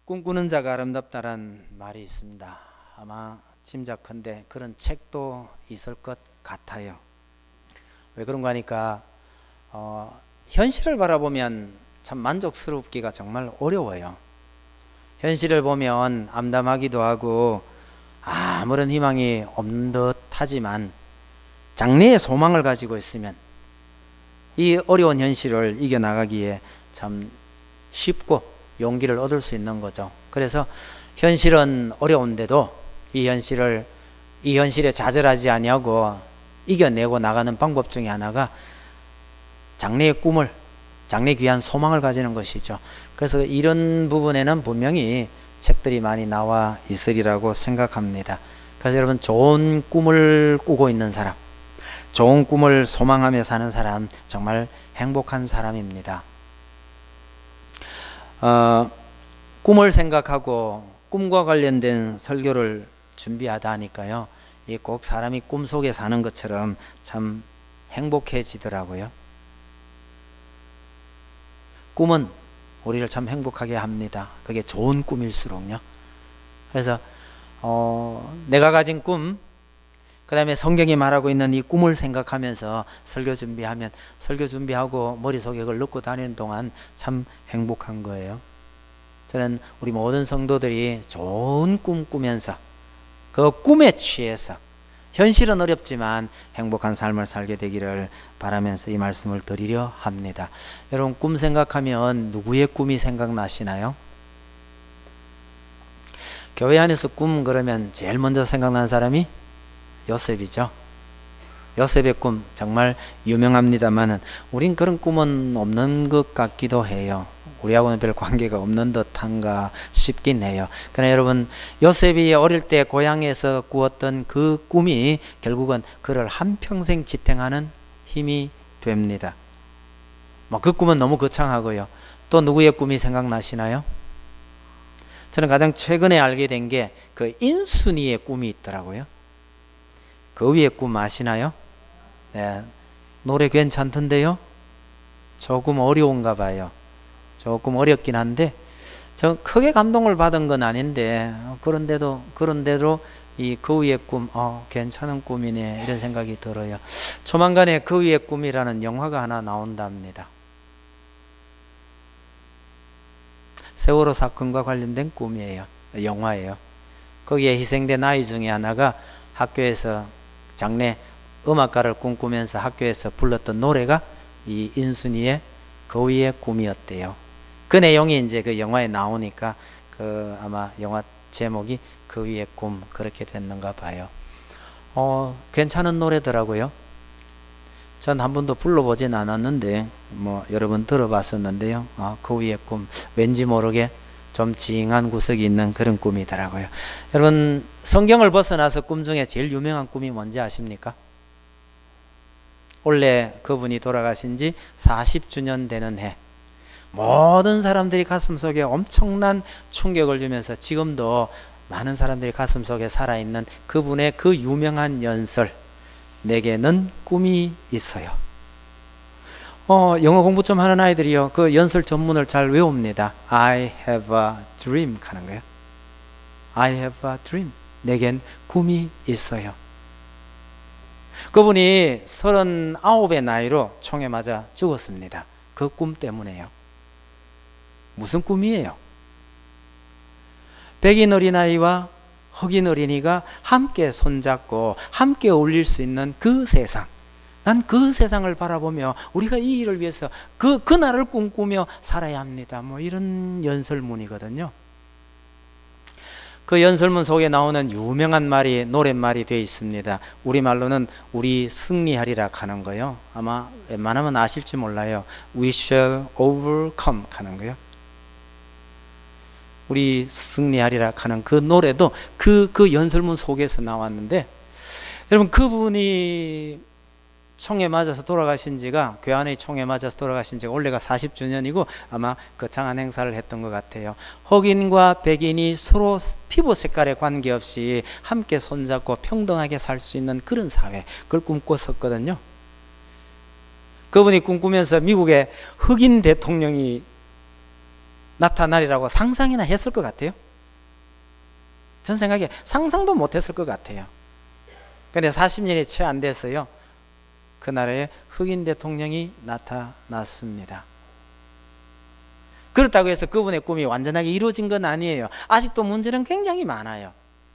꿈꾸는 자가 아름답다란 말이 있습니다. 아마 짐작컨대 그런 책도 있을 것 같아요. 왜 그런가 하니까 현실을 바라보면 참 만족스럽기가 정말 어려워요. 현실을 보면 암담하기도 하고 아무런 희망이 없는 듯 하지만 장래의 소망을 가지고 있으면 이 어려운 현실을 이겨나가기에 참 쉽고 용기를 얻을 수 있는 거죠. 그래서 현실은 어려운데도 이 현실에 좌절하지 아니하고 이겨내고 나가는 방법 중에 하나가 장래의 꿈을, 장래 귀한 소망을 가지는 것이죠. 그래서 이런 부분에는 분명히 책들이 많이 나와 있으리라고 생각합니다. 그래서 여러분, 좋은 꿈을 꾸고 있는 사람, 좋은 꿈을 소망하며 사는 사람, 정말 행복한 사람입니다. 꿈을 생각하고 꿈과 관련된 설교를 준비하다 하니까요, 이 꼭 사람이 꿈속에 사는 것처럼 참 행복해지더라고요. 꿈은 우리를 참 행복하게 합니다. 그게 좋은 꿈일수록요. 그래서 내가 가진 꿈, 그 다음에 성경이 말하고 있는 이 꿈을 생각하면서 설교 준비하고 머릿속에 그걸 넣고 다니는 동안 참 행복한 거예요. 저는 우리 모든 성도들이 좋은 꿈 꾸면서 그 꿈에 취해서 현실은 어렵지만 행복한 삶을 살게 되기를 바라면서 이 말씀을 드리려 합니다. 여러분, 꿈 생각하면 누구의 꿈이 생각나시나요? 교회 안에서 꿈 그러면 제일 먼저 생각나는 사람이 요셉이죠. 요셉의 꿈 정말 유명합니다만은 우린 그런 꿈은 없는 것 같기도 해요. 우리하고는 별 관계가 없는 듯한가 싶긴 해요. 그러나 여러분, 요셉이 어릴 때 고향에서 꾸었던 그 꿈이 결국은 그를 한평생 지탱하는 힘이 됩니다. 그 꿈은 너무 거창하고요. 또 누구의 꿈이 생각나시나요? 저는 가장 최근에 알게 된 게 그 인순이의 꿈이 있더라고요. 그 위의 꿈 아시나요? 네, 노래 괜찮던데요? 조금 어려운가 봐요. 조금 어렵긴 한데 저 크게 감동을 받은 건 아닌데 그런데도 이 그 위의 꿈 괜찮은 꿈이네 이런 생각이 들어요. 조만간에 그 위의 꿈이라는 영화가 하나 나온답니다. 세월호 사건과 관련된 꿈이에요. 영화예요. 거기에 희생된 아이 중에 하나가 학교에서 장래 음악가를 꿈꾸면서 학교에서 불렀던 노래가 이 인순이의 그 위의 꿈이었대요. 그 내용이 이제 그 영화에 나오니까 아마 영화 제목이 그 위의 꿈 그렇게 됐는가 봐요. 괜찮은 노래더라고요. 전 한 번도 불러보진 않았는데 여러 번 들어봤었는데요. 그 위의 꿈, 왠지 모르게 좀 징한 구석이 있는 그런 꿈이더라고요. 여러분, 성경을 벗어나서 꿈 중에 제일 유명한 꿈이 뭔지 아십니까? 원래 그분이 돌아가신 지 40주년 되는 해, 모든 사람들이 가슴속에 엄청난 충격을 주면서 지금도 많은 사람들이 가슴속에 살아있는 그분의 그 유명한 연설, 내게는 꿈이 있어요. 영어 공부 좀 하는 아이들이요, 그 연설 전문을 잘 외웁니다. I have a dream 하는 거예요. I have a dream. 내겐 꿈이 있어요. 그분이 39의 나이로 총에 맞아 죽었습니다. 그 꿈 때문에요. 무슨 꿈이에요? 백인 어린아이와 흑인 어린이가 함께 손잡고 함께 어울릴 수 있는 그 세상, 난 그 세상을 바라보며 우리가 이 일을 위해서 그날을 꿈꾸며 살아야 합니다. 이런 연설문이거든요. 그 연설문 속에 나오는 유명한 말이 노랫말이 되어 있습니다. 우리말로는 우리 승리하리라 하는 거요. 아마 웬만하면 아실지 몰라요. We shall overcome 하는 거요. 우리 승리하리라 하는 그 노래도 그 연설문 속에서 나왔는데, 여러분, 그분이 총에 맞아서 돌아가신 지가, 괴한의 총에 맞아서 돌아가신 지가 올해가 40주년이고 아마 거창한 행사를 했던 것 같아요. 흑인과 백인이 서로 피부 색깔에 관계없이 함께 손잡고 평등하게 살 수 있는 그런 사회, 그걸 꿈꿨었거든요. 그분이 꿈꾸면서 미국의 흑인 대통령이 나타나리라고 상상이나 했을 것 같아요? 전 생각에 상상도 못했을 것 같아요. 근데 40년이 채 안 됐어요. 그 나라에 흑인 대통령이 나타났습니다. 그렇다고 해서 그분의 꿈이 완전하게 이루어진 건 아니에요. 아직도 문제는 굉장히 많아요.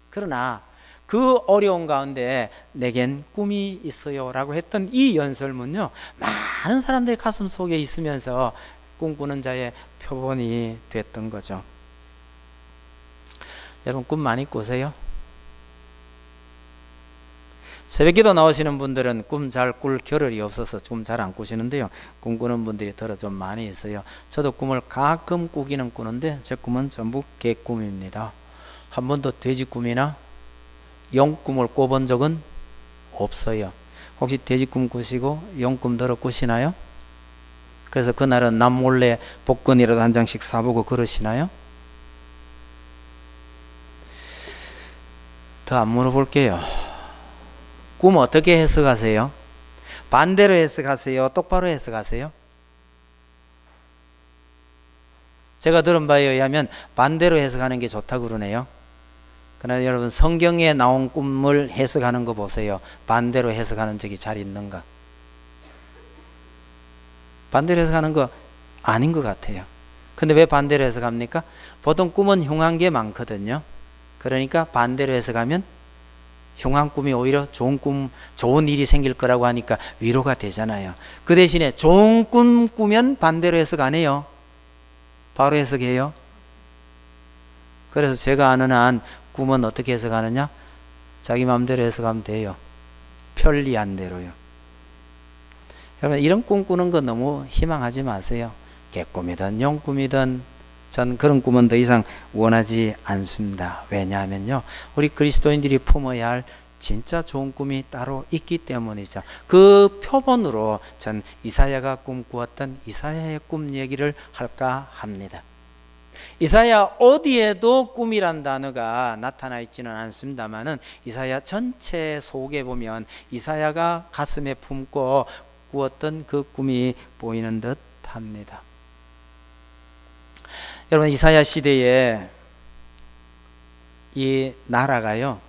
그러나 그 어려운 가운데 내겐 꿈이 있어요 라고 했던 이 연설문요, 많은 사람들의 가슴 속에 있으면서 꿈꾸는 자의 표본이 됐던 거죠. 여러분, 꿈 많이 꾸세요? 새벽기도 나오시는 분들은 꿈 잘 꿀 겨를이 없어서 꿈 잘 안 꾸시는데요, 꿈꾸는 분들이 더러 좀 많이 있어요. 저도 꿈을 가끔 꾸기는 꾸는데 제 꿈은 전부 개꿈입니다. 한 번도 돼지 꿈이나 용 꿈을 꿔본 적은 없어요. 혹시 돼지 꿈 꾸시고 용 꿈 더러 꾸시나요? 그래서 그날은 남 몰래 복권이라도 한 장씩 사보고 그러시나요? 더 안 물어볼게요. 꿈 어떻게 해석하세요? 반대로 해석하세요? 똑바로 해석하세요? 제가 들은 바에 의하면 반대로 해석하는 게 좋다고 그러네요. 그러나 여러분, 성경에 나온 꿈을 해석하는 거 보세요. 반대로 해석하는 적이 잘 있는가? 반대로 해석하는 거 아닌 것 같아요. 근데 왜 반대로 해석합니까? 보통 꿈은 흉한 게 많거든요. 그러니까 반대로 해석하면 흉한 꿈이 오히려 좋은 일이 생길 거라고 하니까 위로가 되잖아요. 그 대신에 좋은 꿈 꾸면 반대로 해석 안 해요. 바로 해석해요. 그래서 제가 아는 한 꿈은 어떻게 해석하느냐? 자기 마음대로 해석하면 돼요. 편리한 대로요. 여러분, 이런 꿈 꾸는 거 너무 희망하지 마세요. 개꿈이든 용꿈이든 전 그런 꿈은 더 이상 원하지 않습니다. 왜냐하면요, 우리 그리스도인들이 품어야 할 진짜 좋은 꿈이 따로 있기 때문이죠. 그 표본으로 전 이사야가 꿈꾸었던 이사야의 꿈 얘기를 할까 합니다. 이사야 어디에도 꿈이란 단어가 나타나 있지는 않습니다만은 이사야 전체 속에 보면 이사야가 가슴에 품고 꾸었던 그 꿈이 보이는 듯 합니다. 여러분, 이사야 시대에 이 나라가요,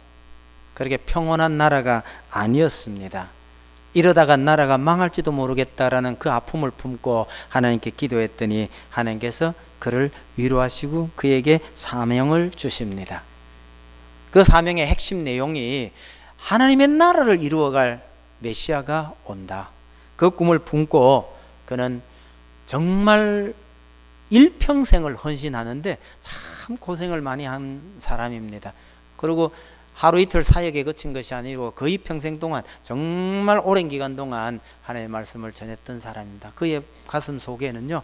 그렇게 평온한 나라가 아니었습니다. 이러다가 나라가 망할지도 모르겠다라는 그 아픔을 품고 하나님께 기도했더니 하나님께서 그를 위로하시고 그에게 사명을 주십니다. 그 사명의 핵심 내용이 하나님의 나라를 이루어갈 메시아가 온다. 그 꿈을 품고 그는 정말 일평생을 헌신하는데 참 고생을 많이 한 사람입니다. 그리고 하루 이틀 사역에 그친 것이 아니고 거의 평생 동안 정말 오랜 기간 동안 하나님의 말씀을 전했던 사람입니다. 그의 가슴 속에는요,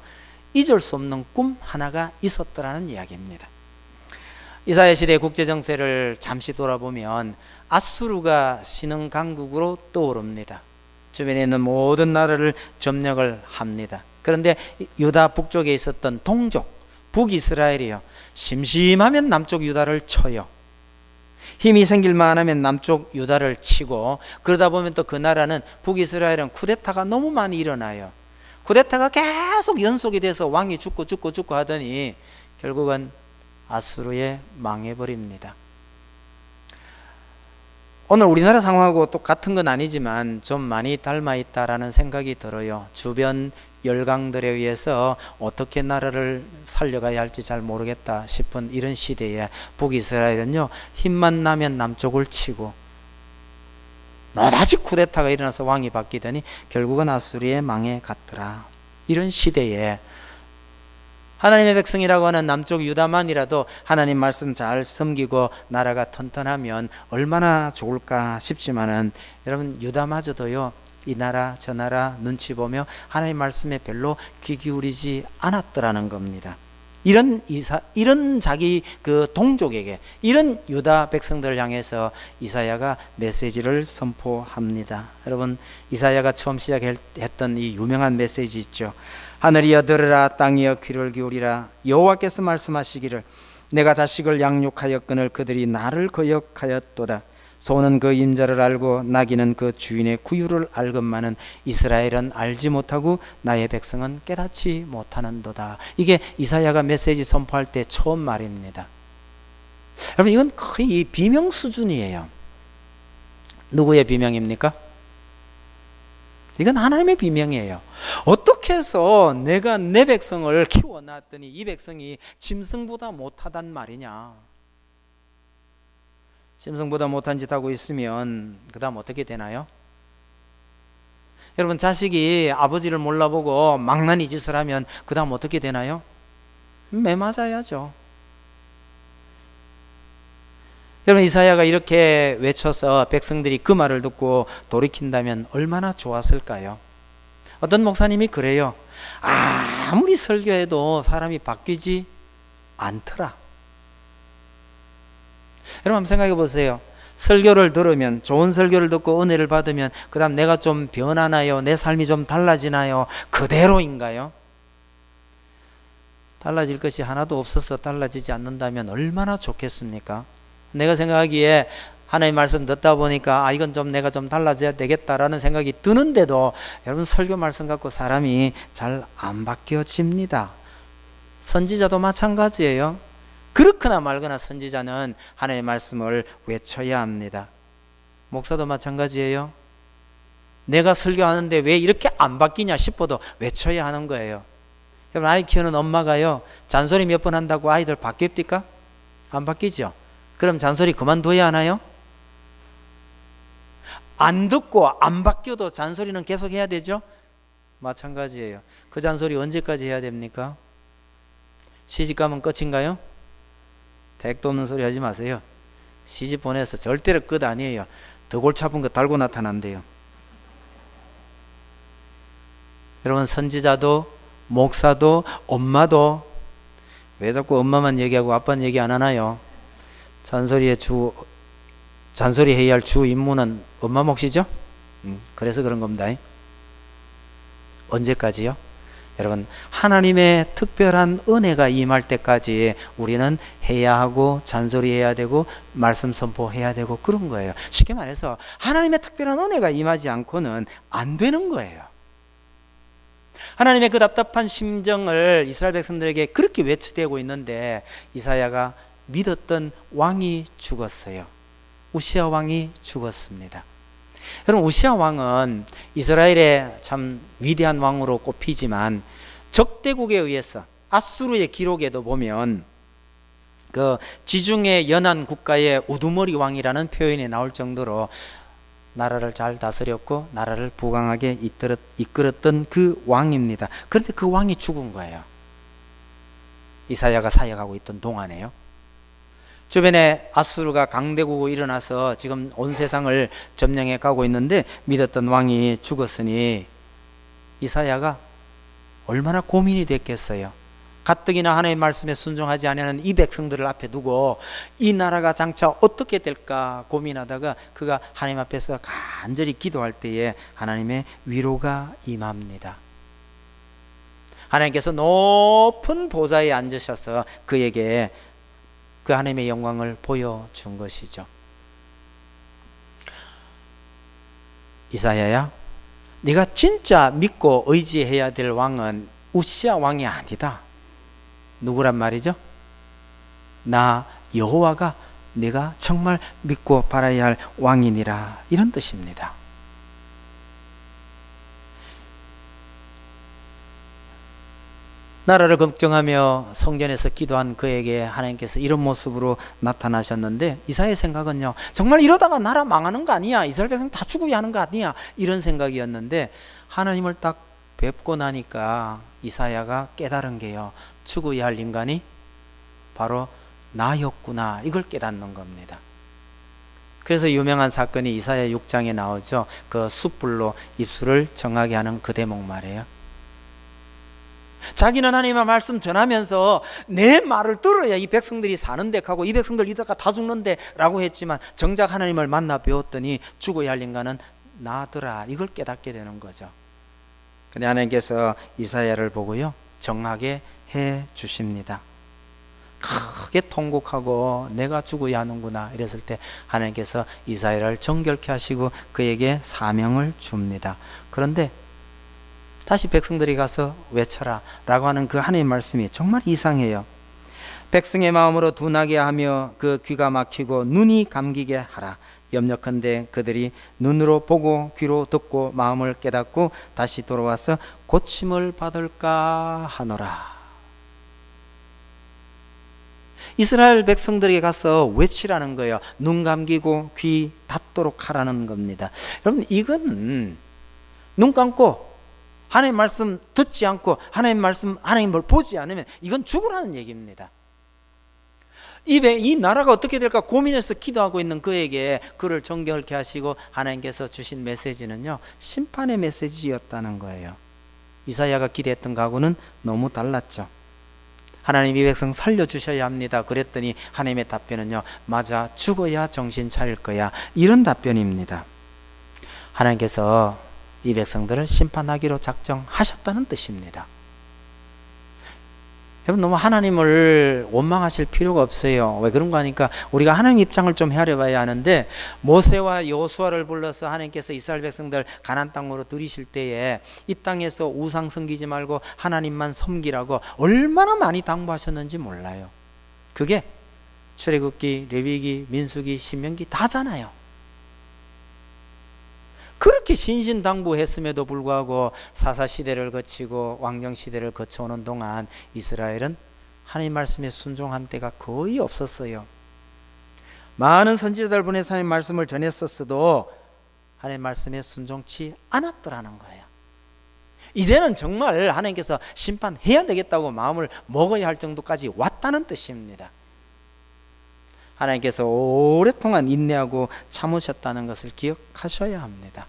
잊을 수 없는 꿈 하나가 있었더라는 이야기입니다. 이사야 시대의 국제정세를 잠시 돌아보면 아수르가 신흥 강국으로 떠오릅니다. 주변에 있는 모든 나라를 점령을 합니다. 그런데 유다 북쪽에 있었던 동족 북이스라엘이요, 심심하면 남쪽 유다를 쳐요. 힘이 생길만 하면 남쪽 유다를 치고, 그러다 보면 또 그 나라는 북이스라엘은 쿠데타가 너무 많이 일어나요. 쿠데타가 계속 연속이 돼서 왕이 죽고 하더니 결국은 아수르에 망해버립니다. 오늘 우리나라 상황하고 똑같은 건 아니지만 좀 많이 닮아있다라는 생각이 들어요. 주변 열강들에 의해서 어떻게 나라를 살려가야 할지 잘 모르겠다 싶은 이런 시대에 북이스라엘은요, 힘만 나면 남쪽을 치고 너다지 쿠데타가 일어나서 왕이 바뀌더니 결국은 아수리에 망해 갔더라. 이런 시대에 하나님의 백성이라고 하는 남쪽 유다만이라도 하나님 말씀 잘 섬기고 나라가 튼튼하면 얼마나 좋을까 싶지만은, 여러분, 유다마저도요, 이 나라 저 나라 눈치 보며 하나님 말씀에 별로 귀 기울이지 않았더라는 겁니다. 이런 자기 그 동족에게, 이런 유다 백성들을 향해서 이사야가 메시지를 선포합니다. 여러분, 이사야가 처음 시작했던 이 유명한 메시지 있죠. 하늘이여 들으라, 땅이여 귀를 기울이라. 여호와께서 말씀하시기를 내가 자식을 양육하였거늘 그들이 나를 거역하였도다. 소는 그 임자를 알고 나귀는 그 주인의 구유를 알건만은 이스라엘은 알지 못하고 나의 백성은 깨닫지 못하는도다. 이게 이사야가 메시지 선포할 때 처음 말입니다. 여러분, 이건 거의 비명 수준이에요. 누구의 비명입니까? 이건 하나님의 비명이에요. 어떻게 해서 내가 내 백성을 키워놨더니 이 백성이 짐승보다 못하단 말이냐. 짐승보다 못한 짓 하고 있으면 그 다음 어떻게 되나요? 여러분, 자식이 아버지를 몰라보고 망나니 짓을 하면 그 다음 어떻게 되나요? 매맞아야죠. 여러분, 이사야가 이렇게 외쳐서 백성들이 그 말을 듣고 돌이킨다면 얼마나 좋았을까요? 어떤 목사님이 그래요. 아무리 설교해도 사람이 바뀌지 않더라. 여러분, 한번 생각해 보세요. 설교를 들으면, 좋은 설교를 듣고 은혜를 받으면 그 다음 내가 좀 변하나요? 내 삶이 좀 달라지나요? 그대로인가요? 달라질 것이 하나도 없어서 달라지지 않는다면 얼마나 좋겠습니까? 내가 생각하기에 하나님의 말씀 듣다 보니까 이건 좀 내가 좀 달라져야 되겠다라는 생각이 드는데도 여러분, 설교 말씀 갖고 사람이 잘 안 바뀌어집니다. 선지자도 마찬가지예요. 그렇거나 말거나 선지자는 하나님의 말씀을 외쳐야 합니다. 목사도 마찬가지예요. 내가 설교하는데 왜 이렇게 안 바뀌냐 싶어도 외쳐야 하는 거예요. 여러분, 아이 키우는 엄마가요, 잔소리 몇 번 한다고 아이들 바뀝니까? 안 바뀌죠. 그럼 잔소리 그만둬야 하나요? 안 듣고 안 바뀌어도 잔소리는 계속 해야 되죠? 마찬가지예요. 그 잔소리 언제까지 해야 됩니까? 시집가면 끝인가요? 택도 없는 소리 하지 마세요. 시집 보내서 절대로 끝 아니에요. 더 골치 아픈 거 달고 나타난대요. 여러분, 선지자도 목사도 엄마도 왜 자꾸 엄마만 얘기하고 아빠는 얘기 안 하나요? 잔소리 해야 할 주 임무는 엄마 몫이죠? 그래서 그런 겁니다. 언제까지요? 여러분, 하나님의 특별한 은혜가 임할 때까지 우리는 해야 하고 잔소리해야 되고 말씀 선포해야 되고 그런 거예요. 쉽게 말해서 하나님의 특별한 은혜가 임하지 않고는 안 되는 거예요. 하나님의 그 답답한 심정을 이스라엘 백성들에게 그렇게 외치되고 있는데 이사야가 믿었던 왕이 죽었어요. 우시아 왕이 죽었습니다. 여러분, 우시아 왕은 이스라엘의 참 위대한 왕으로 꼽히지만 적대국에 의해서 아수르의 기록에도 보면 그 지중해 연안 국가의 우두머리 왕이라는 표현이 나올 정도로 나라를 잘 다스렸고 나라를 부강하게 이끌었던 그 왕입니다. 그런데 그 왕이 죽은 거예요. 이사야가 사역하고 있던 동안에요. 주변에 아수르가 강대국으로 일어나서 지금 온 세상을 점령해 가고 있는데 믿었던 왕이 죽었으니 이사야가 얼마나 고민이 됐겠어요. 가뜩이나 하나님의 말씀에 순종하지 않는 이 백성들을 앞에 두고 이 나라가 장차 어떻게 될까 고민하다가 그가 하나님 앞에서 간절히 기도할 때에 하나님의 위로가 임합니다. 하나님께서 높은 보좌에 앉으셔서 그에게 그 하나님의 영광을 보여준 것이죠. 이사야야, 네가 진짜 믿고 의지해야 될 왕은 우시아 왕이 아니다. 누구란 말이죠? 나 여호와가 네가 정말 믿고 바라야 할 왕이니라, 이런 뜻입니다. 나라를 걱정하며 성전에서 기도한 그에게 하나님께서 이런 모습으로 나타나셨는데 이사야의 생각은요, 정말 이러다가 나라 망하는 거 아니야, 이스라엘 백성 다 죽어야 하는 거 아니야, 이런 생각이었는데 하나님을 딱 뵙고 나니까 이사야가 깨달은 게요, 죽어야 할 인간이 바로 나였구나, 이걸 깨닫는 겁니다. 그래서 유명한 사건이 이사야 6장에 나오죠. 그 숯불로 입술을 정하게 하는 그 대목 말이에요. 자기는 하나님의 말씀 전하면서 내 말을 들어야 이 백성들이 사는데 하고 이 백성들 이따가 다 죽는데 라고 했지만 정작 하나님을 만나 배웠더니 죽어야 할 인간은 나더라, 이걸 깨닫게 되는 거죠. 근데 하나님께서 이사야를 보고요, 정하게 해 주십니다. 크게 통곡하고 내가 죽어야 하는구나 이랬을 때 하나님께서 이사야를 정결케 하시고 그에게 사명을 줍니다. 그런데 다시 백성들이 가서 외쳐라 라고 하는 그 하나님의 말씀이 정말 이상해요. 백성의 마음으로 둔하게 하며 그 귀가 막히고 눈이 감기게 하라. 염려컨대 그들이 눈으로 보고 귀로 듣고 마음을 깨닫고 다시 돌아와서 고침을 받을까 하노라. 이스라엘 백성들에게 가서 외치라는 거예요. 눈 감기고 귀 닫도록 하라는 겁니다. 여러분, 이건 눈 감고 하나님 말씀 듣지 않고 하나님 말씀, 하나님을 보지 않으면 이건 죽으라는 얘기입니다. 이 나라가 어떻게 될까 고민해서 기도하고 있는 그에게 그를 정결케 하시고 하나님께서 주신 메시지는요, 심판의 메시지였다는 거예요. 이사야가 기대했던 각오는 너무 달랐죠. 하나님 이 백성 살려주셔야 합니다. 그랬더니 하나님의 답변은요, 맞아, 죽어야 정신 차릴 거야, 이런 답변입니다. 하나님께서 이 백성들을 심판하기로 작정하셨다는 뜻입니다. 여러분, 너무 하나님을 원망하실 필요가 없어요. 왜 그런가 하니까 우리가 하나님 입장을 좀 헤아려 봐야 하는데, 모세와 여호수아를 불러서 하나님께서 이스라엘 백성들 가나안 땅으로 들이실 때에 이 땅에서 우상 섬기지 말고 하나님만 섬기라고 얼마나 많이 당부하셨는지 몰라요. 그게 출애굽기, 레위기, 민수기, 신명기 다잖아요. 그렇게 신신당부했음에도 불구하고 사사시대를 거치고 왕정시대를 거쳐오는 동안 이스라엘은 하나님 말씀에 순종한 때가 거의 없었어요. 많은 선지자들 보내서 하나님 말씀을 전했었어도 하나님 말씀에 순종치 않았더라는 거예요. 이제는 정말 하나님께서 심판해야 되겠다고 마음을 먹어야 할 정도까지 왔다는 뜻입니다. 하나님께서 오랫동안 인내하고 참으셨다는 것을 기억하셔야 합니다.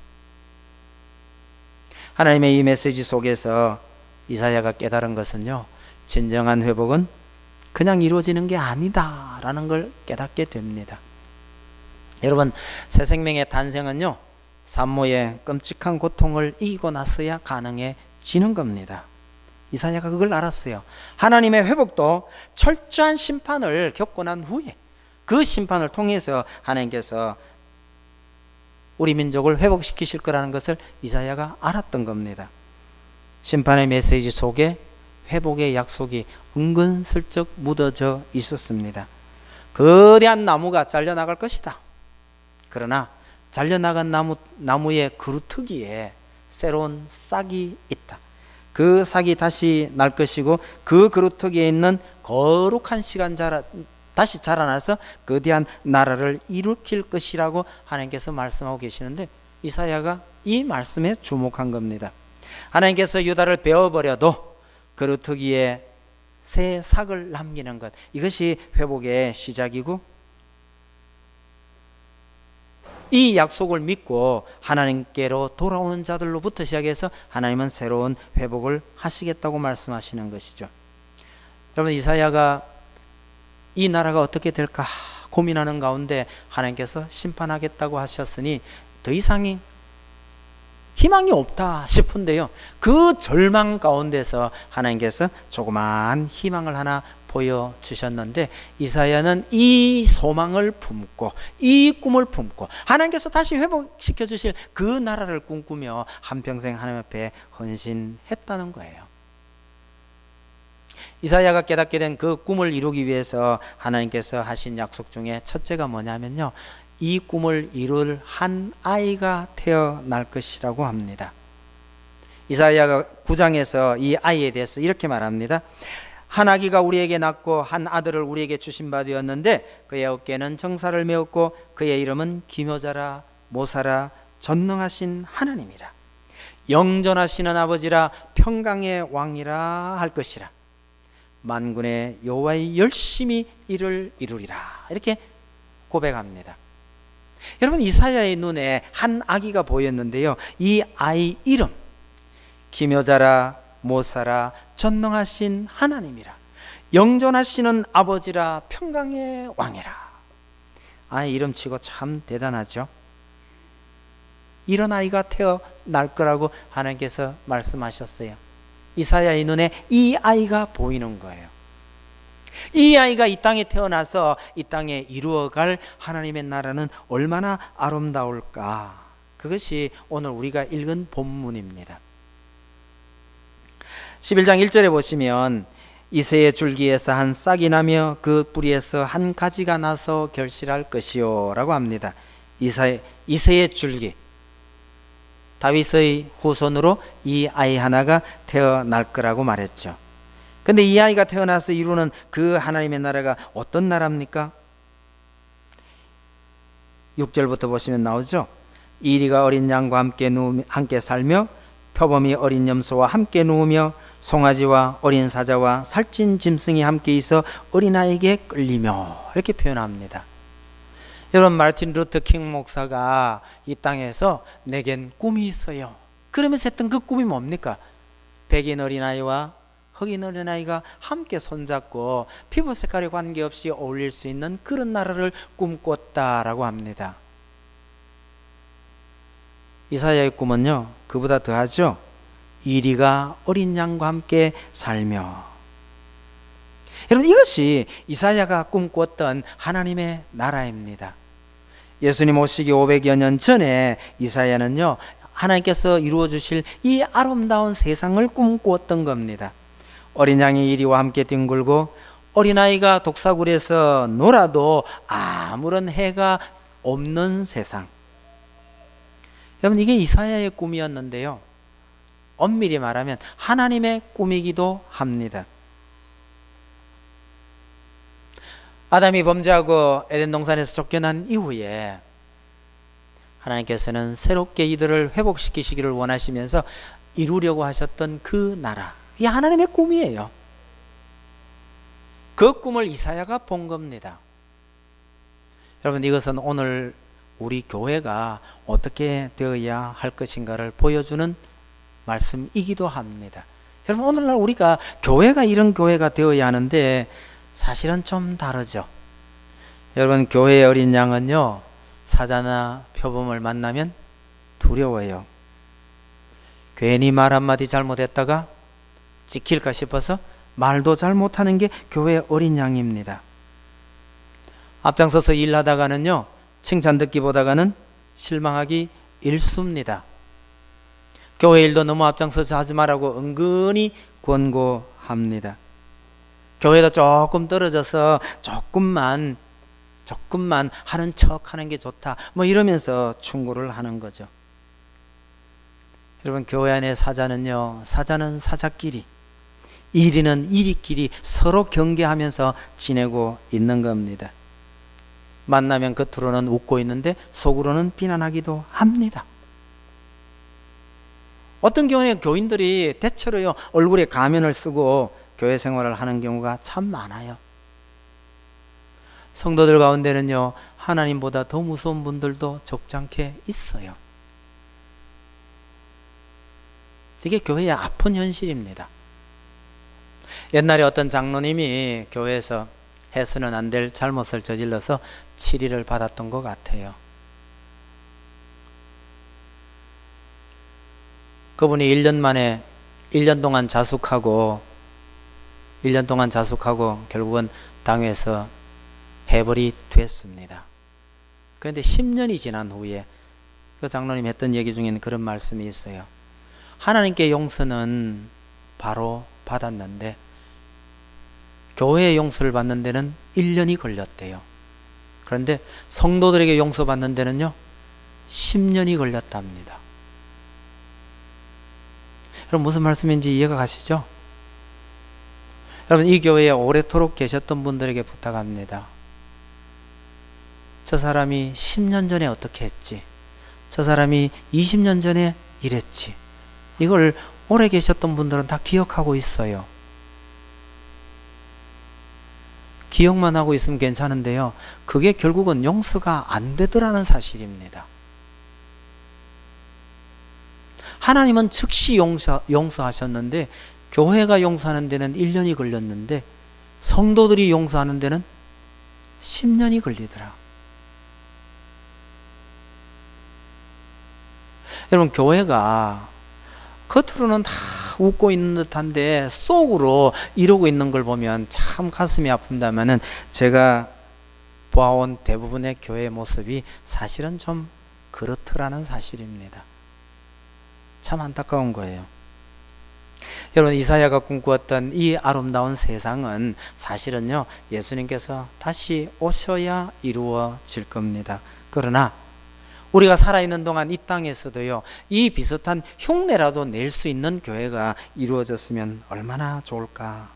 하나님의 이 메시지 속에서 이사야가 깨달은 것은요, 진정한 회복은 그냥 이루어지는 게 아니다라는 걸 깨닫게 됩니다. 여러분, 새 생명의 탄생은요, 산모의 끔찍한 고통을 이기고 나서야 가능해지는 겁니다. 이사야가 그걸 알았어요. 하나님의 회복도 철저한 심판을 겪고 난 후에 그 심판을 통해서 하나님께서 우리 민족을 회복시키실 거라는 것을 이사야가 알았던 겁니다. 심판의 메시지 속에 회복의 약속이 은근슬쩍 묻어져 있었습니다. 거대한 나무가 잘려나갈 것이다. 그러나 잘려나간 나무의 그루터기에 새로운 싹이 있다. 그 싹이 다시 날 것이고 그 그루터기에 있는 거룩한 시간 다시 자라나서 거대한 나라를 일으킬 것이라고 하나님께서 말씀하고 계시는데, 이사야가 이 말씀에 주목한 겁니다. 하나님께서 유다를 베어버려도 그루터기에 새 삭을 남기는 것, 이것이 회복의 시작이고, 이 약속을 믿고 하나님께로 돌아오는 자들로부터 시작해서 하나님은 새로운 회복을 하시겠다고 말씀하시는 것이죠. 여러분, 이사야가 이 나라가 어떻게 될까 고민하는 가운데 하나님께서 심판하겠다고 하셨으니 더 이상의 희망이 없다 싶은데요, 그 절망 가운데서 하나님께서 조그마한 희망을 하나 보여주셨는데, 이사야는 이 소망을 품고 이 꿈을 품고 하나님께서 다시 회복시켜 주실 그 나라를 꿈꾸며 한평생 하나님 앞에 헌신했다는 거예요. 이사야가 깨닫게 된 그 꿈을 이루기 위해서 하나님께서 하신 약속 중에 첫째가 뭐냐면요, 이 꿈을 이룰 한 아이가 태어날 것이라고 합니다. 이사야가 9장에서 이 아이에 대해서 이렇게 말합니다. 한 아기가 우리에게 낳고 한 아들을 우리에게 주신 바 되었는데 그의 어깨는 정사를 메었고 그의 이름은 기묘자라 모사라 전능하신 하나님이라 영전하시는 아버지라 평강의 왕이라 할 것이라 만군의 여호와의 열심히 이를 이루리라, 이렇게 고백합니다. 여러분, 이사야의 눈에 한 아기가 보였는데요, 이 아이 이름 기묘자라 모사라 전능하신 하나님이라 영존하시는 아버지라 평강의 왕이라. 아이 이름치고 참 대단하죠. 이런 아이가 태어날 거라고 하나님께서 말씀하셨어요. 이사야의 눈에 이 아이가 보이는 거예요. 이 아이가 이 땅에 태어나서 이 땅에 이루어갈 하나님의 나라는 얼마나 아름다울까. 그것이 오늘 우리가 읽은 본문입니다. 11장 1절에 보시면 이새의 줄기에서 한 싹이 나며 그 뿌리에서 한 가지가 나서 결실할 것이요 라고 합니다. 이새의 줄기, 다윗의 후손으로 이 아이 하나가 태어날 거라고 말했죠. 근데 이 아이가 태어나서 이루는 그 하나님의 나라가 어떤 나라입니까? 6절부터 보시면 나오죠. 이리가 어린 양과 함께 살며 표범이 어린 염소와 함께 누우며 송아지와 어린 사자와 살찐 짐승이 함께 있어 어린아이에게 끌리며, 이렇게 표현합니다. 여러분, 마르틴 루터 킹 목사가 이 땅에서 내겐 꿈이 있어요, 그러면서 했던 그 꿈이 뭡니까? 백인 어린아이와 흑인 어린아이가 함께 손잡고 피부 색깔에 관계없이 어울릴 수 있는 그런 나라를 꿈꿨다라고 합니다. 이사야의 꿈은요, 그보다 더하죠. 이리가 어린 양과 함께 살며. 여러분, 이것이 이사야가 꿈꿨던 하나님의 나라입니다. 예수님 오시기 500여 년 전에 이사야는요, 하나님께서 이루어 주실 이 아름다운 세상을 꿈꾸었던 겁니다. 어린 양이 이리와 함께 뒹굴고 어린아이가 독사굴에서 놀아도 아무런 해가 없는 세상. 여러분, 이게 이사야의 꿈이었는데요, 엄밀히 말하면 하나님의 꿈이기도 합니다. 아담이 범죄하고 에덴 동산에서 쫓겨난 이후에 하나님께서는 새롭게 이들을 회복시키시기를 원하시면서 이루려고 하셨던 그 나라, 이게 하나님의 꿈이에요. 그 꿈을 이사야가 본 겁니다. 여러분, 이것은 오늘 우리 교회가 어떻게 되어야 할 것인가를 보여주는 말씀이기도 합니다. 여러분, 오늘날 우리가 교회가 이런 교회가 되어야 하는데 사실은 좀 다르죠. 여러분, 교회의 어린 양은요, 사자나 표범을 만나면 두려워요. 괜히 말 한마디 잘못했다가 찍힐까 싶어서 말도 잘 못하는 게 교회의 어린 양입니다. 앞장서서 일하다가는요, 칭찬 듣기보다는 실망하기 일쑤입니다. 교회 일도 너무 앞장서서 하지 말라고 은근히 권고합니다. 교회도 조금 떨어져서 조금만 하는 척 하는 게 좋다, 뭐 이러면서 충고를 하는 거죠. 여러분, 교회 안에 사자는 사자끼리, 이리는 이리끼리 서로 경계하면서 지내고 있는 겁니다. 만나면 겉으로는 웃고 있는데 속으로는 비난하기도 합니다. 어떤 경우에 교인들이 대체로요, 얼굴에 가면을 쓰고 교회 생활을 하는 경우가 참 많아요. 성도들 가운데는요, 하나님보다 더 무서운 분들도 적잖게 있어요. 이게 교회의 아픈 현실입니다. 옛날에 어떤 장로님이 교회에서 해서는 안 될 잘못을 저질러서 치리를 받았던 것 같아요. 그분이 1년 동안 자숙하고 결국은 당에서 해벌이 됐습니다. 그런데 10년이 지난 후에 그 장로님 했던 얘기 중에는 그런 말씀이 있어요. 하나님께 용서는 바로 받았는데 교회의 용서를 받는 데는 1년이 걸렸대요. 그런데 성도들에게 용서받는 데는요, 10년이 걸렸답니다. 여러분, 무슨 말씀인지 이해가 가시죠? 여러분, 이 교회에 오래도록 계셨던 분들에게 부탁합니다. 저 사람이 10년 전에 어떻게 했지, 저 사람이 20년 전에 이랬지, 이걸 오래 계셨던 분들은 다 기억하고 있어요. 기억만 하고 있으면 괜찮은데요, 그게 결국은 용서가 안 되더라는 사실입니다. 하나님은 즉시 용서하셨는데 교회가 용서하는 데는 1년이 걸렸는데 성도들이 용서하는 데는 10년이 걸리더라. 여러분, 교회가 겉으로는 다 웃고 있는 듯한데 속으로 이러고 있는 걸 보면 참 가슴이 아픕니다만은 제가 보아온 대부분의 교회 모습이 사실은 좀 그렇더라는 사실입니다. 참 안타까운 거예요. 여러분, 이사야가 꿈꾸었던 이 아름다운 세상은 사실은요, 예수님께서 다시 오셔야 이루어질 겁니다. 그러나 우리가 살아있는 동안 이 땅에서도요, 이 비슷한 흉내라도 낼 수 있는 교회가 이루어졌으면 얼마나 좋을까,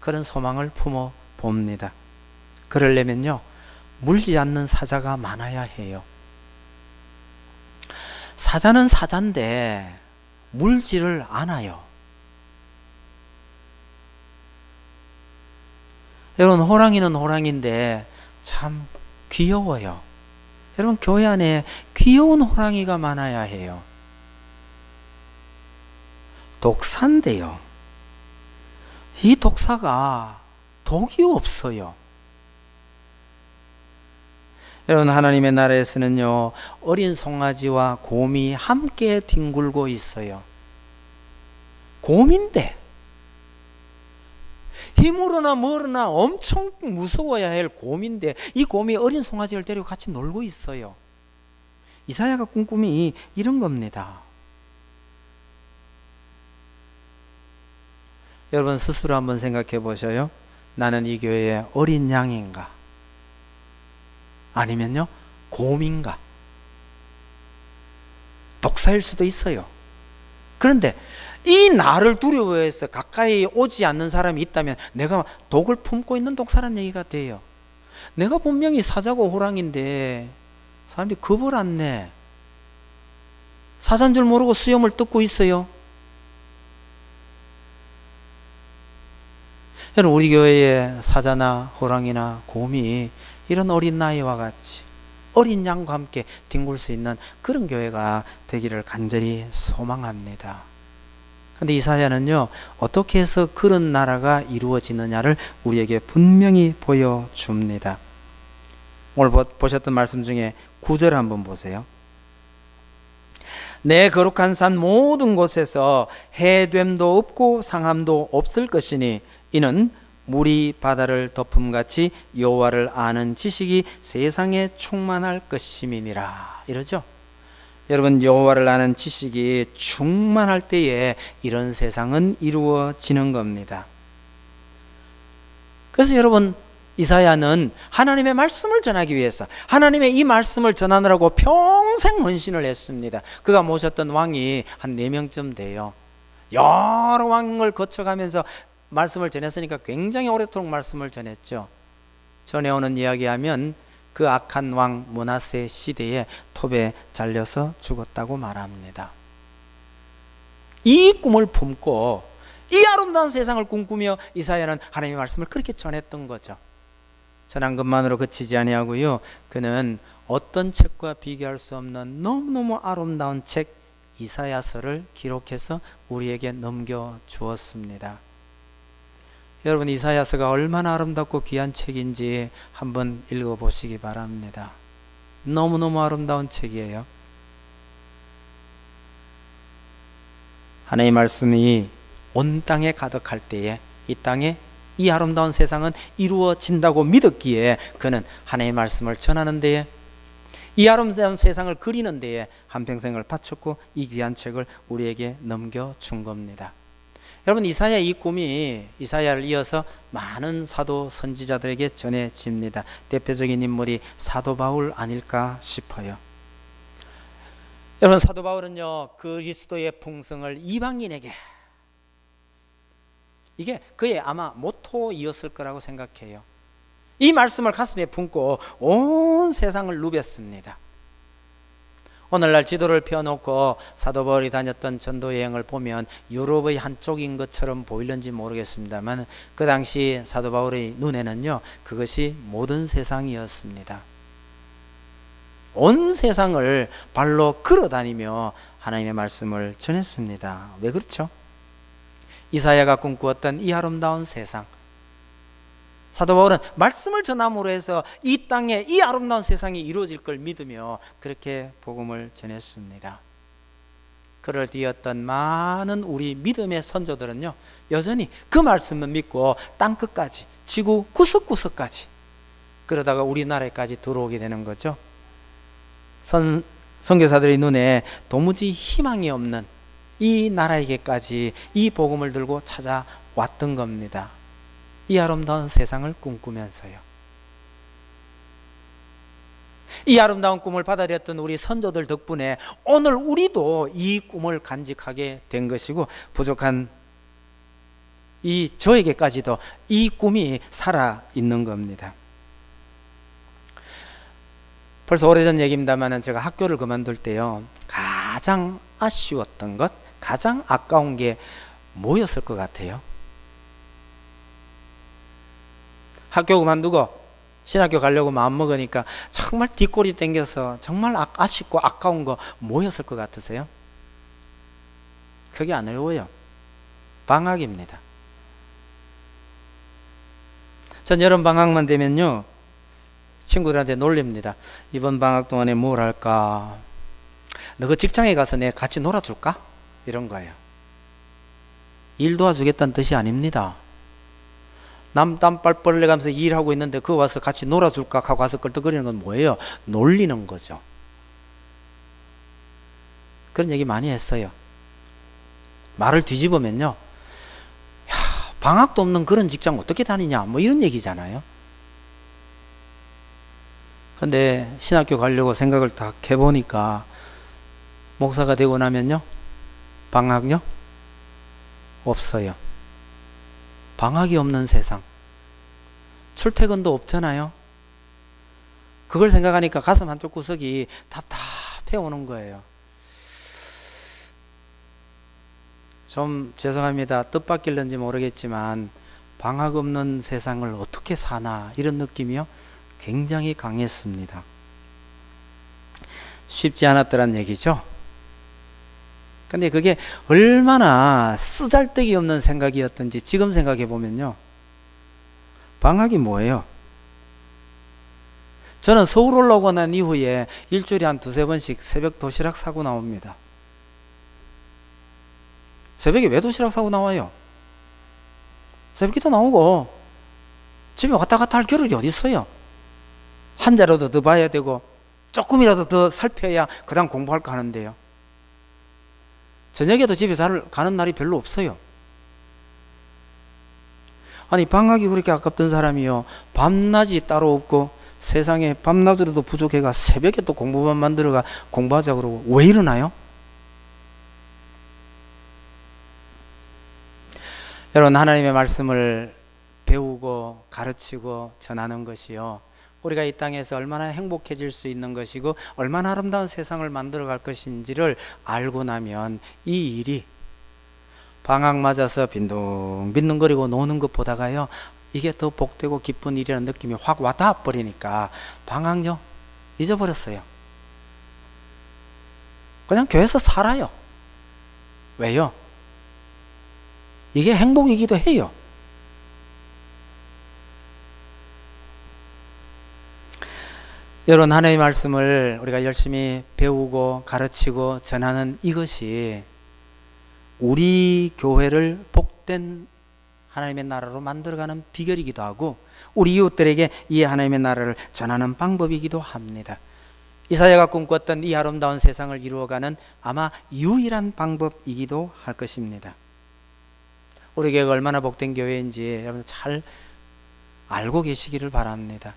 그런 소망을 품어 봅니다. 그러려면요, 물지 않는 사자가 많아야 해요. 사자는 사자인데 물지를 않아요. 여러분, 호랑이는 호랑이인데 참 귀여워요. 여러분, 교회 안에 귀여운 호랑이가 많아야 해요. 독사인데요, 이 독사가 독이 없어요. 여러분, 하나님의 나라에서는요, 어린 송아지와 곰이 함께 뒹굴고 있어요. 곰인데 힘으로나 뭐로나 엄청 무서워야 할 곰인데 이 곰이 어린 송아지를 데리고 같이 놀고 있어요. 이사야가 꾼 꿈이 이런 겁니다. 여러분, 스스로 한번 생각해 보셔요. 나는 이 교회의 어린 양인가? 아니면요, 곰인가? 독사일 수도 있어요. 그런데 이 나를 두려워해서 가까이 오지 않는 사람이 있다면 내가 독을 품고 있는 독사란 얘기가 돼요. 내가 분명히 사자고 호랑인데 사람들이 겁을 안 내. 사자인 줄 모르고 수염을 뜯고 있어요. 여러분, 우리 교회에 사자나 호랑이나 곰이 이런 어린 나이와 같이 어린 양과 함께 뒹굴 수 있는 그런 교회가 되기를 간절히 소망합니다. 그런데 이사야는요, 어떻게 해서 그런 나라가 이루어지느냐를 우리에게 분명히 보여줍니다. 오늘 보셨던 말씀 중에 9절 한번 보세요. 내 거룩한 산 모든 곳에서 해됨도 없고 상함도 없을 것이니 이는 물이 바다를 덮음같이 여호와를 아는 지식이 세상에 충만할 것임이니라, 이러죠. 여러분, 여호와를 아는 지식이 충만할 때에 이런 세상은 이루어지는 겁니다. 그래서 여러분, 이사야는 하나님의 말씀을 전하기 위해서 하나님의 이 말씀을 전하느라고 평생 헌신을 했습니다. 그가 모셨던 왕이 한 4명쯤 돼요. 여러 왕을 거쳐가면서 말씀을 전했으니까 굉장히 오래도록 말씀을 전했죠. 전해오는 이야기하면 그 악한 왕 므낫세 시대에 톱에 잘려서 죽었다고 말합니다. 이 꿈을 품고 이 아름다운 세상을 꿈꾸며 이사야는 하나님의 말씀을 그렇게 전했던 거죠. 전한 것만으로 그치지 아니하고요, 그는 어떤 책과 비교할 수 없는 너무너무 아름다운 책 이사야서를 기록해서 우리에게 넘겨주었습니다. 여러분, 이사야서가 얼마나 아름답고 귀한 책인지 한번 읽어보시기 바랍니다. 너무너무 아름다운 책이에요. 하나님의 말씀이 온 땅에 가득할 때에 이 땅에 이 아름다운 세상은 이루어진다고 믿었기에 그는 하나님의 말씀을 전하는 데에, 이 아름다운 세상을 그리는 데에 한평생을 바쳤고 이 귀한 책을 우리에게 넘겨준 겁니다. 여러분, 이사야 이 꿈이 이사야를 이어서 많은 사도 선지자들에게 전해집니다. 대표적인 인물이 사도 바울 아닐까 싶어요. 여러분, 사도 바울은요, 그리스도의 풍성을 이방인에게, 이게 그의 아마 모토이었을 거라고 생각해요. 이 말씀을 가슴에 품고 온 세상을 누볐습니다. 오늘날 지도를 펴놓고 사도 바울이 다녔던 전도 여행을 보면 유럽의 한쪽인 것처럼 보이는지 모르겠습니다만 그 당시 사도 바울의 눈에는요, 그것이 모든 세상이었습니다. 온 세상을 발로 걸어다니며 하나님의 말씀을 전했습니다. 왜 그렇죠? 이사야가 꿈꾸었던 이 아름다운 세상, 사도 바울은 말씀을 전함으로 해서 이 땅에 이 아름다운 세상이 이루어질 걸 믿으며 그렇게 복음을 전했습니다. 글을 띄었던 많은 우리 믿음의 선조들은요, 여전히 그 말씀을 믿고 땅끝까지, 지구 구석구석까지, 그러다가 우리나라에까지 들어오게 되는 거죠. 선교사들의 눈에 도무지 희망이 없는 이 나라에게까지 이 복음을 들고 찾아왔던 겁니다. 이 아름다운 세상을 꿈꾸면서요. 이 아름다운 꿈을 받아들였던 우리 선조들 덕분에 오늘 우리도 이 꿈을 간직하게 된 것이고, 부족한 이 저에게까지도 이 꿈이 살아있는 겁니다. 벌써 오래전 얘기입니다만 제가 학교를 그만둘 때요, 가장 아쉬웠던 것, 가장 아까운 게 뭐였을 것 같아요? 학교 그만두고 신학교 가려고 마음먹으니까 정말 뒷골이 땡겨서 정말 아쉽고 아까운 거 뭐였을 것 같으세요? 그게 안 어려워요. 방학입니다. 전 여름 방학만 되면요, 친구들한테 놀립니다. 이번 방학 동안에 뭘 할까? 너 그 직장에 가서 내 같이 놀아줄까? 이런 거예요. 일 도와주겠다는 뜻이 아닙니다. 남 땀 뻘뻘 흘려가면서 일하고 있는데 그거 와서 같이 놀아줄까 하고 와서 끌떡거리는 건 뭐예요? 놀리는 거죠. 그런 얘기 많이 했어요. 말을 뒤집으면요, 야, 방학도 없는 그런 직장 어떻게 다니냐, 뭐 이런 얘기잖아요. 근데 신학교 가려고 생각을 딱 해보니까 목사가 되고 나면요, 방학요? 없어요. 방학이 없는 세상. 출퇴근도 없잖아요. 그걸 생각하니까 가슴 한쪽 구석이 답답해 오는 거예요. 좀 죄송합니다. 뜻밖일는지 모르겠지만 방학 없는 세상을 어떻게 사나, 이런 느낌이요, 굉장히 강했습니다. 쉽지 않았더란 얘기죠. 근데 그게 얼마나 쓰잘데기 없는 생각이었던지 지금 생각해 보면요, 방학이 뭐예요? 저는 서울 올라오고 난 이후에 일주일에 한 두세 번씩 새벽 도시락 사고 나옵니다. 새벽에 왜 도시락 사고 나와요? 새벽기도 나오고 집에 왔다 갔다 할 겨를이 어디 있어요? 한 자라도 더 봐야 되고 조금이라도 더 살펴야 그 다음 공부할 거 하는데요. 저녁에도 집에 가는 날이 별로 없어요. 아니, 방학이 그렇게 아깝던 사람이요, 밤낮이 따로 없고 세상에 밤낮으로도 부족해가 새벽에 또 공부만 만들어가 공부하자 그러고 왜 이러나요? 여러분, 하나님의 말씀을 배우고 가르치고 전하는 것이요, 우리가 이 땅에서 얼마나 행복해질 수 있는 것이고 얼마나 아름다운 세상을 만들어갈 것인지를 알고 나면 이 일이 방학 맞아서 빈둥빈둥거리고 노는 것보다가요, 이게 더 복되고 기쁜 일이라는 느낌이 확 와닿아 버리니까 방학요, 잊어버렸어요. 그냥 교회에서 살아요. 왜요? 이게 행복이기도 해요. 여러분, 하나님의 말씀을 우리가 열심히 배우고 가르치고 전하는 이것이 우리 교회를 복된 하나님의 나라로 만들어가는 비결이기도 하고 우리 이웃들에게 이 하나님의 나라를 전하는 방법이기도 합니다. 이사야가 꿈꿨던 이 아름다운 세상을 이루어가는 아마 유일한 방법이기도 할 것입니다. 우리 교회가 얼마나 복된 교회인지 여러분 잘 알고 계시기를 바랍니다.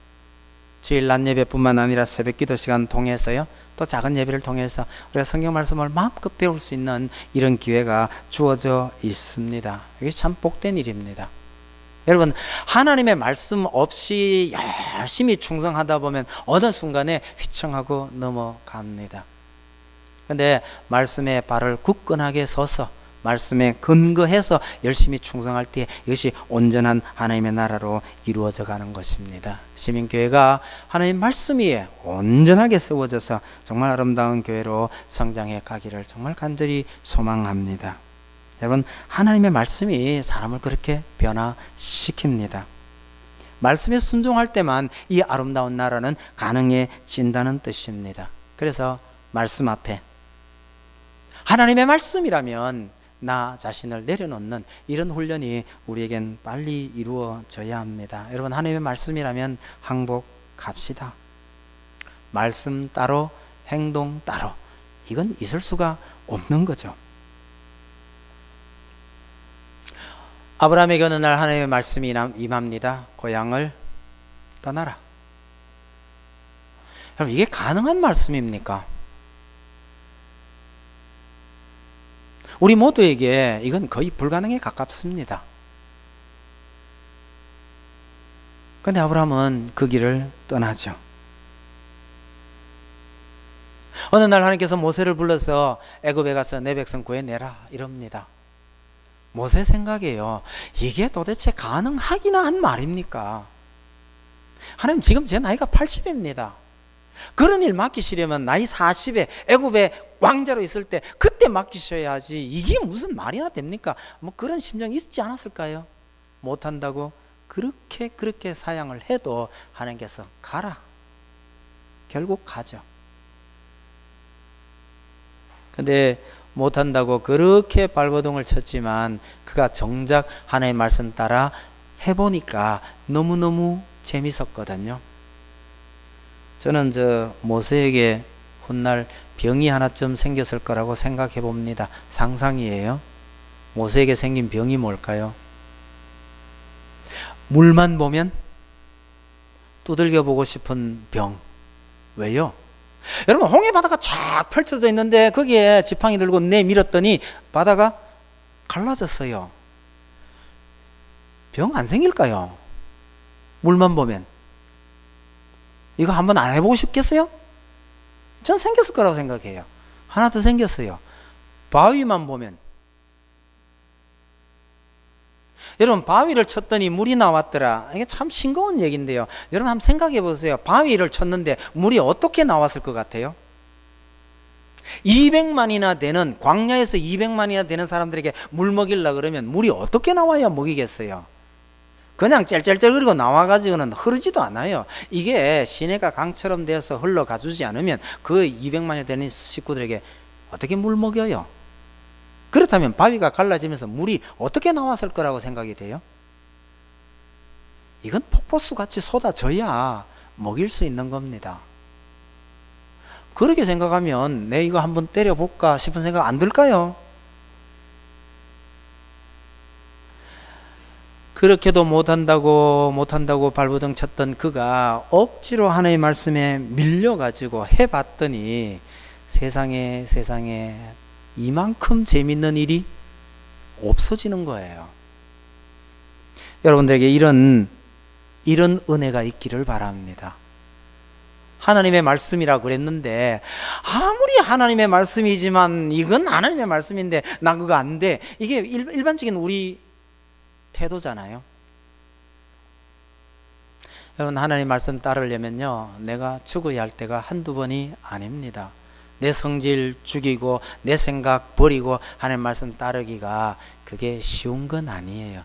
주일 낮 예배뿐만 아니라 새벽 기도 시간 통해서요, 또 작은 예배를 통해서 우리가 성경 말씀을 마음껏 배울 수 있는 이런 기회가 주어져 있습니다. 이게 참 복된 일입니다. 여러분, 하나님의 말씀 없이 열심히 충성하다 보면 어느 순간에 휘청하고 넘어갑니다. 그런데 말씀에 발을 굳건하게 서서 말씀에 근거해서 열심히 충성할 때 이것이 온전한 하나님의 나라로 이루어져 가는 것입니다. 시민교회가 하나님 말씀 위에 온전하게 세워져서 정말 아름다운 교회로 성장해 가기를 정말 간절히 소망합니다. 여러분, 하나님의 말씀이 사람을 그렇게 변화시킵니다. 말씀에 순종할 때만 이 아름다운 나라는 가능해진다는 뜻입니다. 그래서 말씀 앞에 하나님의 말씀이라면 나 자신을 내려놓는 이런 훈련이 우리에겐 빨리 이루어져야 합니다. 여러분, 하나님의 말씀이라면 항복합시다. 말씀 따로 행동 따로, 이건 있을 수가 없는 거죠. 아브라함에게 어느 날 하나님의 말씀이 임합니다. 고향을 떠나라. 여러분, 이게 가능한 말씀입니까? 우리 모두에게 이건 거의 불가능에 가깝습니다. 그런데 아브라함은 그 길을 떠나죠. 어느 날 하나님께서 모세를 불러서 애굽에 가서 내 백성 구해내라 이럽니다. 모세 생각이에요. 이게 도대체 가능하기나 한 말입니까? 하나님, 지금 제 나이가 80입니다. 그런 일 맡기시려면 나이 40에 애굽에 왕자로 있을 때 그때 맡기셔야지, 이게 무슨 말이나 됩니까? 뭐 그런 심정이 있지 않았을까요? 못한다고 그렇게 사양을 해도 하나님께서 가라. 결국 가죠. 근데 못한다고 그렇게 발버둥을 쳤지만 그가 정작 하나님의 말씀 따라 해보니까 너무너무 재밌었거든요. 저는 모세에게 훗날 병이 하나쯤 생겼을 거라고 생각해 봅니다. 상상이에요. 모세에게 생긴 병이 뭘까요? 물만 보면 두들겨 보고 싶은 병. 왜요? 여러분, 홍해 바다가 쫙 펼쳐져 있는데 거기에 지팡이 들고 내밀었더니 바다가 갈라졌어요. 병 안 생길까요? 물만 보면. 이거 한번 안 해보고 싶겠어요? 전 생겼을 거라고 생각해요. 하나 더 생겼어요. 바위만 보면. 여러분, 바위를 쳤더니 물이 나왔더라. 이게 참 싱거운 얘기인데요. 여러분, 한번 생각해 보세요. 바위를 쳤는데 물이 어떻게 나왔을 것 같아요? 200만이나 되는, 광야에서 200만이나 되는 사람들에게 물 먹이려고 그러면 물이 어떻게 나와야 먹이겠어요? 그냥 짤짤짤거리고 나와가지고는 흐르지도 않아요. 이게 시내가 강처럼 되어서 흘러가주지 않으면 그 200만이 되는 식구들에게 어떻게 물 먹여요? 그렇다면 바위가 갈라지면서 물이 어떻게 나왔을 거라고 생각이 돼요? 이건 폭포수같이 쏟아져야 먹일 수 있는 겁니다. 그렇게 생각하면 내 이거 한번 때려볼까 싶은 생각 안 들까요? 그렇게도 못한다고 발버둥 쳤던 그가 억지로 하나님의 말씀에 밀려가지고 해봤더니 세상에 이만큼 재밌는 일이 없어지는 거예요. 여러분들에게 이런 은혜가 있기를 바랍니다. 하나님의 말씀이라 그랬는데 아무리 하나님의 말씀이지만 이건 하나님의 말씀인데 나 그거 안 돼. 이게 일반적인 우리 태도잖아요. 여러분, 하나님 말씀 따르려면요, 내가 죽어야 할 때가 한두 번이 아닙니다. 내 성질 죽이고 내 생각 버리고 하나님 말씀 따르기가 그게 쉬운 건 아니에요.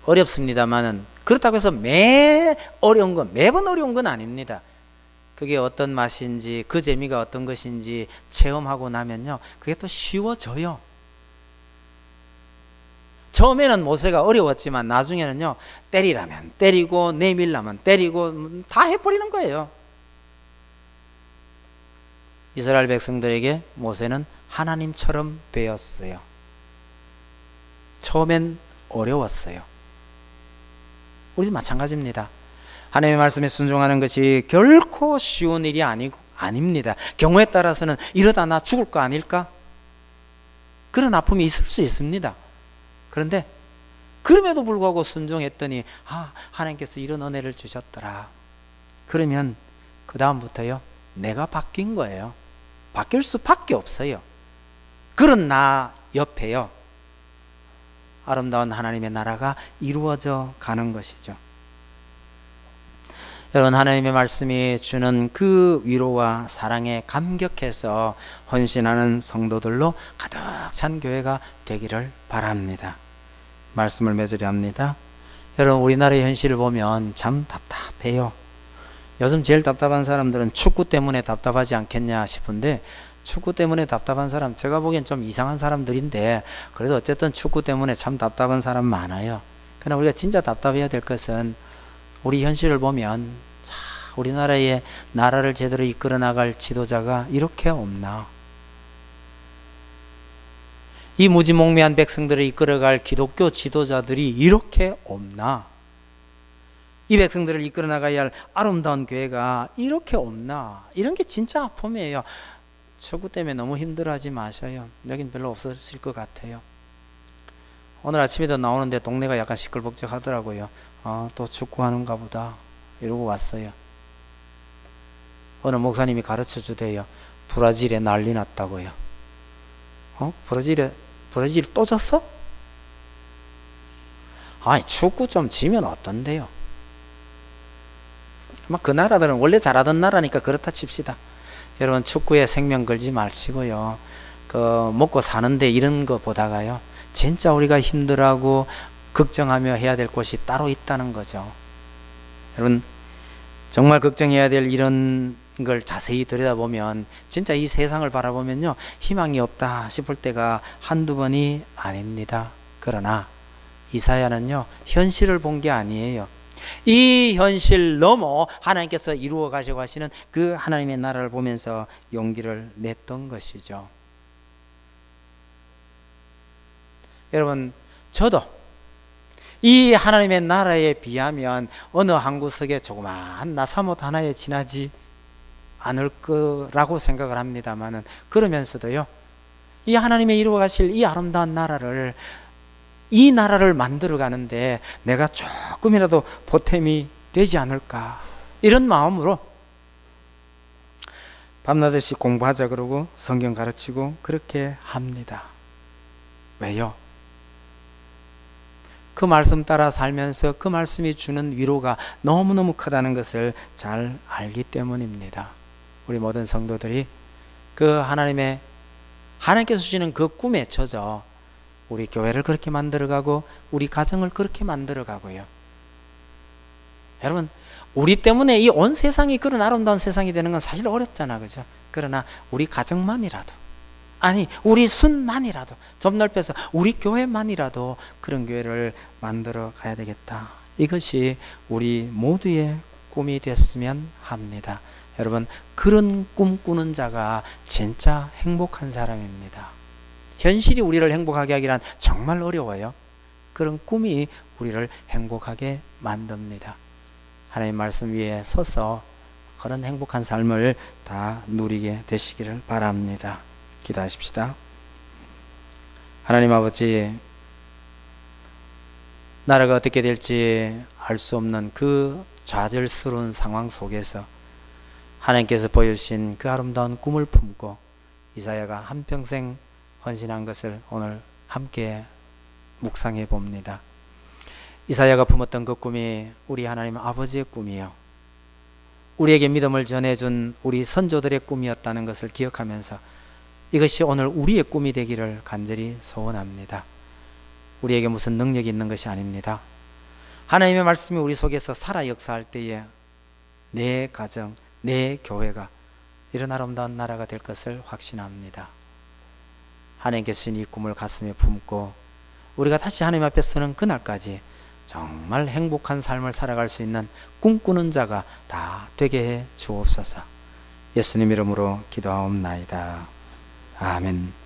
어렵습니다만은 그렇다고 해서 매번 어려운 건 아닙니다. 그게 어떤 맛인지 그 재미가 어떤 것인지 체험하고 나면요, 그게 또 쉬워져요. 처음에는 모세가 어려웠지만 나중에는요, 때리라면 때리고 내밀라면 때리고 다 해버리는 거예요. 이스라엘 백성들에게 모세는 하나님처럼 배웠어요. 처음엔 어려웠어요. 우리도 마찬가지입니다. 하나님의 말씀에 순종하는 것이 결코 쉬운 일이 아닙니다. 경우에 따라서는 이러다 나 죽을 거 아닐까? 그런 아픔이 있을 수 있습니다. 그런데 그럼에도 불구하고 순종했더니 하나님께서 이런 은혜를 주셨더라. 그러면 그 다음부터요, 내가 바뀐 거예요. 바뀔 수밖에 없어요. 그런 나 옆에요, 아름다운 하나님의 나라가 이루어져 가는 것이죠. 여러분, 하나님의 말씀이 주는 그 위로와 사랑에 감격해서 헌신하는 성도들로 가득 찬 교회가 되기를 바랍니다. 말씀을 맺으려 합니다. 여러분, 우리나라의 현실을 보면 참 답답해요. 요즘 제일 답답한 사람들은 축구 때문에 답답하지 않겠냐 싶은데 축구 때문에 답답한 사람, 제가 보기엔 좀 이상한 사람들인데 그래도 어쨌든 축구 때문에 참 답답한 사람 많아요. 그러나 우리가 진짜 답답해야 될 것은 우리 현실을 보면 우리나라의 나라를 제대로 이끌어 나갈 지도자가 이렇게 없나? 이 무지몽매한 백성들을 이끌어갈 기독교 지도자들이 이렇게 없나? 이 백성들을 이끌어 나가야 할 아름다운 교회가 이렇게 없나? 이런 게 진짜 아픔이에요. 축구 때문에 너무 힘들어하지 마셔요. 여긴 별로 없었을 것 같아요. 오늘 아침에도 나오는데 동네가 약간 시끌벅적하더라고요. 또 축구하는가 보다 이러고 왔어요. 어느 목사님이 가르쳐 주대요. 브라질에 난리 났다고요. 브라질 또 졌어? 아니 축구 좀 지면 어떤데요? 그 나라들은 원래 잘하던 나라니까 그렇다 칩시다. 여러분 축구에 생명 걸지 마시고요. 먹고 사는데 이런 거 보다가요. 진짜 우리가 힘들어하고 걱정하며 해야 될 곳이 따로 있다는 거죠. 여러분 정말 걱정해야 될 이런 걸 자세히 들여다보면 진짜 이 세상을 바라보면요. 희망이 없다 싶을 때가 한두 번이 아닙니다. 그러나 이사야는요. 현실을 본 게 아니에요. 이 현실 넘어 하나님께서 이루어 가시고 하시는 그 하나님의 나라를 보면서 용기를 냈던 것이죠. 여러분 저도 이 하나님의 나라에 비하면 어느 한 구석에 조그마한 나사못 하나에 지나지 않을 거라고 생각을 합니다만은 그러면서도요. 이 하나님의 이루어 가실 이 아름다운 나라를 이 나라를 만들어 가는데 내가 조금이라도 보탬이 되지 않을까 이런 마음으로 밤낮없이 공부하자 그러고 성경 가르치고 그렇게 합니다. 왜요? 그 말씀 따라 살면서 그 말씀이 주는 위로가 너무너무 크다는 것을 잘 알기 때문입니다. 우리 모든 성도들이 그 하나님께서 주시는 그 꿈에 젖어 우리 교회를 그렇게 만들어가고 우리 가정을 그렇게 만들어가고요. 여러분 우리 때문에 이 온 세상이 그런 아름다운 세상이 되는 건 사실 어렵잖아, 그죠? 그러나 우리 가정만이라도 아니 우리 순만이라도 좀 넓혀서 우리 교회만이라도 그런 교회를 만들어 가야 되겠다. 이것이 우리 모두의 꿈이 됐으면 합니다. 여러분 그런 꿈 꾸는 자가 진짜 행복한 사람입니다. 현실이 우리를 행복하게 하기란 정말 어려워요. 그런 꿈이 우리를 행복하게 만듭니다. 하나님 말씀 위에 서서 그런 행복한 삶을 다 누리게 되시기를 바랍니다. 기도하십시다. 하나님 아버지, 나라가 어떻게 될지 알 수 없는 그 좌절스러운 상황 속에서 하나님께서 보여주신 그 아름다운 꿈을 품고 이사야가 한평생 헌신한 것을 오늘 함께 묵상해 봅니다. 이사야가 품었던 그 꿈이 우리 하나님 아버지의 꿈이요, 우리에게 믿음을 전해준 우리 선조들의 꿈이었다는 것을 기억하면서 이것이 오늘 우리의 꿈이 되기를 간절히 소원합니다. 우리에게 무슨 능력이 있는 것이 아닙니다. 하나님의 말씀이 우리 속에서 살아 역사할 때에 내 가정, 내 교회가 이런 아름다운 나라가 될 것을 확신합니다. 하나님께서 주신 이 꿈을 가슴에 품고 우리가 다시 하나님 앞에 서는 그날까지 정말 행복한 삶을 살아갈 수 있는 꿈꾸는 자가 다 되게 해 주옵소서. 예수님 이름으로 기도하옵나이다. 아멘.